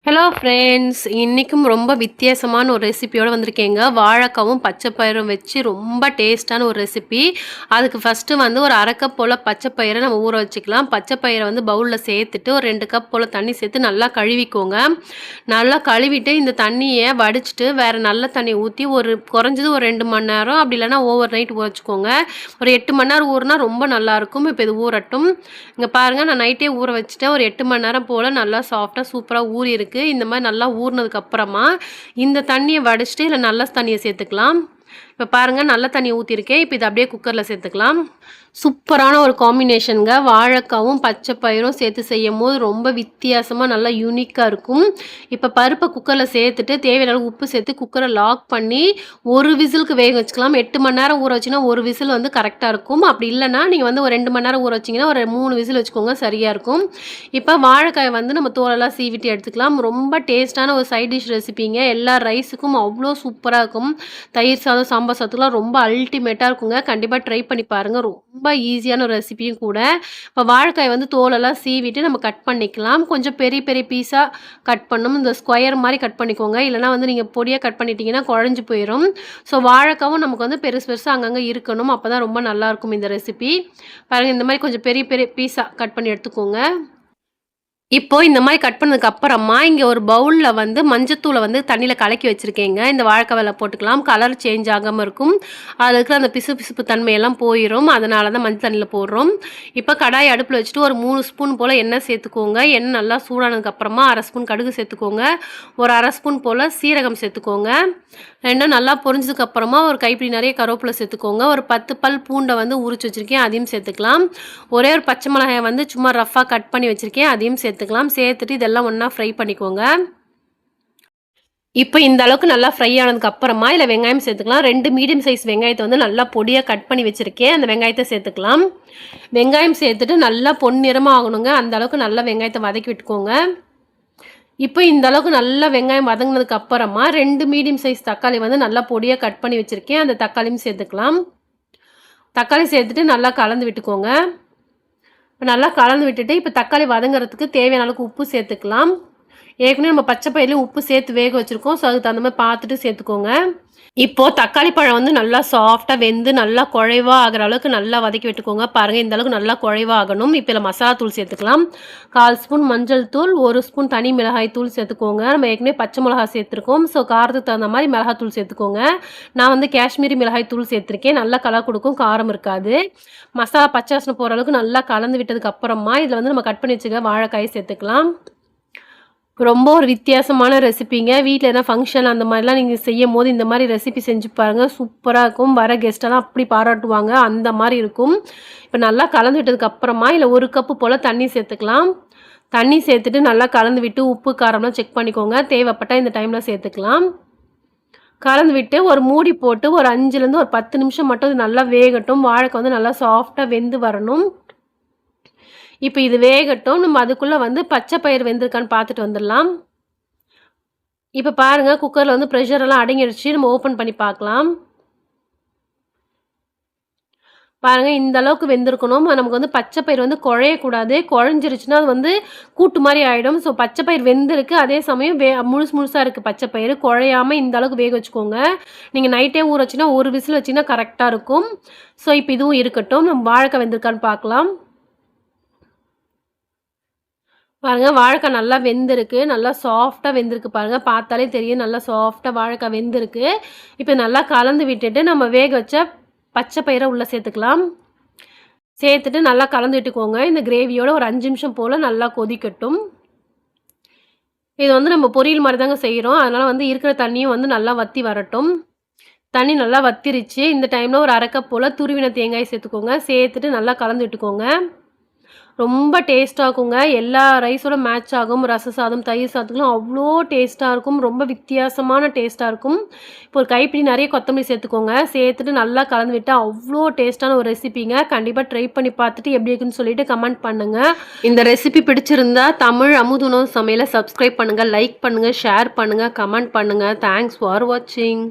Hello friends, இன்றைக்கும் ரொம்ப வித்தியாசமான ஒரு ரெசிபியோடு வந்திருக்கேங்க. வாழைக்காவும் பச்சை பயிரும் வச்சு ரொம்ப டேஸ்ட்டான ஒரு ரெசிபி. அதுக்கு ஃபஸ்ட்டு வந்து ஒரு 1/2 கப் போல் பச்சை பயிரை நம்ம ஊற வச்சுக்கலாம். பச்சை பயிரை வந்து பவுலில் சேர்த்துட்டு ஒரு 2 கப் போல் தண்ணி சேர்த்து நல்லா கழுவிக்கோங்க. நல்லா கழுவிட்டு இந்த தண்ணியை வடிச்சிட்டு வேறு நல்ல தண்ணி ஊற்றி குறைஞ்சது ஒரு 2 மணி நேரம், அப்படி இல்லைனா ஓவர் நைட் ஊற வச்சுக்கோங்க. ஒரு 8 மணி நேரம் ஊறினா ரொம்ப நல்லாயிருக்கும். இப்போ இது ஊறட்டும். இங்கே பாருங்கள், நான் நைட்டே ஊற வச்சுட்டேன். ஒரு 8 மணி நேரம் போல் நல்லா சாஃப்டாக சூப்பராக ஊறி இருக்குது. இந்த மாதிரி நல்லா ஊறினதுக்கு அப்புறமா இந்த தண்ணியை வடிச்சிட்டு இல்லை நல்ல தண்ணியை சேர்த்துக்கலாம். இப்போ பாருங்கள், நல்ல தண்ணி ஊற்றிருக்கேன். இப்போ இது அப்படியே குக்கரில் சேர்த்துக்கலாம். சூப்பரான ஒரு காம்பினேஷனுங்க. வாழைக்காவும் பச்சை பயிரும் சேர்த்து செய்யும் போது ரொம்ப வித்தியாசமாக நல்லா யூனிக்காக இருக்கும். இப்போ பருப்பை குக்கரில் சேர்த்துட்டு தேவையான அளவு உப்பு சேர்த்து குக்கரை லாக் பண்ணி ஒரு விசிலுக்கு வேக வச்சுக்கலாம். 8 மணி நேரம் ஊற வச்சிங்கன்னா ஒரு விசில் வந்து கரெக்டாக இருக்கும். அப்படி இல்லைனா நீங்கள் வந்து ஒரு 2 மணி நேரம் ஊற வச்சிங்கன்னா ஒரு 3 விசில் வச்சுக்கோங்க, சரியாக இருக்கும். இப்போ வாழைக்காயை வந்து நம்ம தோலெல்லாம் சீவிட்டு எடுத்துக்கலாம். ரொம்ப டேஸ்ட்டான ஒரு சைட் டிஷ் ரெசிபிங்க. எல்லா ரைஸுக்கும் அவ்வளோ சூப்பராக இருக்கும். தயிர் சாதம், சாம்பார் சாதத்துக்குலாம் ரொம்ப அல்டிமேட்டாக இருக்குங்க. கண்டிப்பாக ட்ரை பண்ணி பாருங்கள். ரொம்ப ஈஸியான ஒரு ரெசிபியும் கூட. இப்போ வாழைக்காய் வந்து தோலெல்லாம் சீவிட்டு நம்ம கட் பண்ணிக்கலாம். கொஞ்சம் பெரிய பெரிய பீஸாக கட் பண்ணணும். இந்த ஸ்கொயர் மாதிரி கட் பண்ணிக்கோங்க. இல்லைனா வந்து நீங்கள் பொடியாக கட் பண்ணிட்டீங்கன்னா குழஞ்சி போயிடும். ஸோ வாழைக்காவும் நமக்கு வந்து பெருசு பெருசாக அங்கங்கே இருக்கணும். அப்போ தான் ரொம்ப நல்லாயிருக்கும் இந்த ரெசிபி. பாருங்கள், இந்த மாதிரி கொஞ்சம் பெரிய பெரிய பீஸாக கட் பண்ணி எடுத்துக்கோங்க. இப்போ இந்த மாதிரி கட் பண்ணதுக்கு அப்புறமா இங்கே ஒரு பவுலில் வந்து மஞ்சத்தூளை வந்து தண்ணியில் கலக்கி வச்சுருக்கேங்க. இந்த வாழைக்காய் போட்டுக்கலாம். கலர் சேஞ்ச் ஆகாமல் இருக்கும். அதில் இருக்கிற அந்த பிசுப்பு தன்மையெல்லாம் போயிடும். அதனால தான் மஞ்சள் தண்ணியில் போடுறோம். இப்போ கடாய் அடுப்பில் வச்சுட்டு ஒரு 3 ஸ்பூன் போல் எண்ணெய் சேர்த்துக்கோங்க. எண்ணெய் நல்லா சூடானதுக்கப்புறமா 1/2 ஸ்பூன் கடுகு சேர்த்துக்கோங்க. ஒரு 1/2 ஸ்பூன் போல் சீரகம் சேர்த்துக்கோங்க. ரெண்டும் நல்லா பொரிஞ்சதுக்கப்புறமா ஒரு கைப்பிடி நிறைய கருவேப்பிலை சேர்த்துக்கோங்க. ஒரு 10 பல் பூண்டை வந்து உரிச்சு வச்சுருக்கேன், அதையும் சேர்த்துக்கலாம். ஒரே ஒரு பச்சை மிளகாயை வந்து சும்மா ரஃப்பாக கட் பண்ணி வச்சுருக்கேன், அதையும் சேர்த்துக்கலாம். சேர்த்துட்டு இதெல்லாம் ஒன்றா ஃப்ரை பண்ணிக்கோங்க. இப்போ இந்த அளவுக்கு நல்லா ஃப்ரை ஆனதுக்கு அப்புறமா இதில் வெங்காயம் சேர்த்துக்கலாம். 2 மீடியம் சைஸ் வெங்காயத்தை வந்து நல்லா பொடியாக கட் பண்ணி வச்சுருக்கேன், அந்த வெங்காயத்தை சேர்த்துக்கலாம். வெங்காயம் சேர்த்துட்டு நல்லா பொன்னிறமாக ஆகணுங்க. அந்த அளவுக்கு நல்லா வெங்காயத்தை வதக்கி விட்டுக்கோங்க. இப்போ இந்த அளவுக்கு நல்லா வெங்காயம் வதங்கினதுக்கு அப்புறமா 2 மீடியம் சைஸ் தக்காளி வந்து நல்லா பொடியாக கட் பண்ணி வச்சுருக்கேன், அந்த தக்காளியும் சேர்த்துக்கலாம். தக்காளி சேர்த்துட்டு நல்லா கலந்து விட்டுக்கோங்க. இப்போ நல்லா கலந்து விட்டுட்டு இப்போ தக்காளி வதங்குறதுக்கு தேவையான அளவுக்கு உப்பு சேர்த்துக்கலாம். ஏற்கனவே நம்ம பச்சை பயிர்லையும் உப்பு சேர்த்து வேக வச்சுருக்கோம். ஸோ அதுக்கு தகுந்த மாதிரி பார்த்துட்டு சேர்த்துக்கோங்க. இப்போது தக்காளி பழம் வந்து நல்லா சாஃப்டாக வெந்து நல்லா குழைவாக ஆகிற அளவுக்கு நல்லா வதக்கி விட்டுக்கோங்க. பாருங்கள், இந்த அளவுக்கு நல்லா குழைவாக ஆகணும். இப்போ இதில் மசாலா தூள் சேர்த்துக்கலாம். 1/4 ஸ்பூன் மஞ்சள் தூள், 1 ஸ்பூன் தனி மிளகாய் தூள் சேர்த்துக்கோங்க. நம்ம ஏற்கனவே பச்சை மிளகாய் சேர்த்துருக்கோம். ஸோ காரத்துக்கு தகுந்த மாதிரி மிளகாய் தூள் சேர்த்துக்கோங்க. நான் வந்து காஷ்மீரி மிளகாய் தூள் சேர்த்துருக்கேன். நல்லா கலர் கொடுக்கும், காரம் இருக்காது. மசாலா பச்சை வாசனை போகிற அளவுக்கு நல்லா கலந்து விட்டதுக்கு அப்புறமா இதில் வந்து நம்ம கட் பண்ணி வச்சுக்க வாழைக்காயை சேர்த்துக்கலாம். ரொம்ப ஒரு வித்தியாசமான ரெசிபிங்க. வீட்டில் எதனா ஃபங்க்ஷன் அந்த மாதிரிலாம் நீங்கள் செய்யும் போது இந்த மாதிரி ரெசிபி செஞ்சு பாருங்கள், சூப்பராக இருக்கும். வர கெஸ்ட்டெல்லாம் அப்படி பாராட்டுவாங்க, அந்த மாதிரி இருக்கும். இப்போ நல்லா கலந்து விட்டதுக்கு அப்புறமா இல்லை 1 கப்பு போல் தண்ணி சேர்த்துக்கலாம். தண்ணி சேர்த்துட்டு நல்லா கலந்து விட்டு உப்பு காரம்லாம் செக் பண்ணிக்கோங்க. தேவைப்பட்டால் இந்த டைமில் சேர்த்துக்கலாம். கலந்து விட்டு ஒரு மூடி போட்டு ஒரு 5லேருந்து ஒரு 10 நிமிஷம் மட்டும் இது நல்லா வேகட்டும். வாழைக்காய் வந்து நல்லா சாஃப்டாக வெந்து வரணும். இப்போ இது வேகட்டும். நம்ம அதுக்குள்ளே வந்து பச்சை பயிர் வெந்திருக்கான்னு பார்த்துட்டு வந்துடலாம். இப்போ பாருங்கள், குக்கரில் வந்து ப்ரெஷரெல்லாம் அடங்கிடுச்சு. நம்ம ஓப்பன் பண்ணி பார்க்கலாம். பாருங்கள், இந்த அளவுக்கு வெந்திருக்கணும். நமக்கு வந்து பச்சை பயிர் வந்து குழையக்கூடாது. குழஞ்சிருச்சுன்னா அது வந்து கூட்டு மாதிரி ஆகிடும். ஸோ பச்சை பயிர் வெந்திருக்கு, அதே சமயம் முழுசாக இருக்குது பச்சை பயிர். குழையாமல் இந்த அளவுக்கு வேக வச்சுக்கோங்க. நீங்கள் நைட்டே ஊற வச்சிங்கன்னா ஒரு விசில் வச்சிங்கன்னா கரெக்டாக இருக்கும். ஸோ இப்போ இதுவும் இருக்கட்டும். நம்ம வாழைக்காய் வெந்திருக்கான்னு பார்க்கலாம். பாருங்கள், வாழைக்காய் நல்லா வெந்திருக்கு. நல்லா சாஃப்டாக வெந்திருக்கு பாருங்கள். பார்த்தாலே தெரியும் நல்லா சாஃப்டாக வாழைக்காய் வெந்திருக்கு. இப்போ நல்லா கலந்து விட்டுட்டு நம்ம வேக வச்ச பச்சை பயிரை உள்ளே சேர்த்துக்கலாம். சேர்த்துட்டு நல்லா கலந்து விட்டுக்கோங்க. இந்த கிரேவியோட ஒரு 5 நிமிஷம் போல் நல்லா கொதிக்கட்டும். இது வந்து நம்ம பொரியல் மாதிரி தாங்க செய்கிறோம். அதனால் வந்து இருக்கிற தண்ணியும் வந்து நல்லா வற்றி வரட்டும். தண்ணி நல்லா வத்திருச்சு. இந்த டைமில் ஒரு 1/2 கப் போல் துருவின தேங்காய் சேர்த்துக்கோங்க. சேர்த்துட்டு நல்லா கலந்து விட்டுக்கோங்க. ரொம்ப டேஸ்ட்டாக இருக்குங்க. எல்லா ரைஸோட மேட்ச் ஆகும். ரச சாதம், தயிர் சாதத்துக்குலாம் அவ்வளோ டேஸ்ட்டாக இருக்கும். ரொம்ப வித்தியாசமான டேஸ்ட்டாக இருக்கும். இப்போ ஒரு கைப்பிடி நிறைய கொத்தமல்லி சேர்த்துக்கோங்க. சேர்த்துட்டு நல்லா கலந்து விட்டால் அவ்வளோ டேஸ்ட்டான ஒரு ரெசிபிங்க. கண்டிப்பாக ட்ரை பண்ணி பார்த்துட்டு எப்படி இருக்குன்னு சொல்லிட்டு கமெண்ட் பண்ணுங்கள். இந்த ரெசிபி பிடிச்சிருந்தா தமிழ் அமுது உணவு சமையலை சப்ஸ்கிரைப் பண்ணுங்கள், லைக் பண்ணுங்கள், ஷேர் பண்ணுங்கள், கமெண்ட் பண்ணுங்கள். தேங்க்ஸ் ஃபார் வாட்சிங்.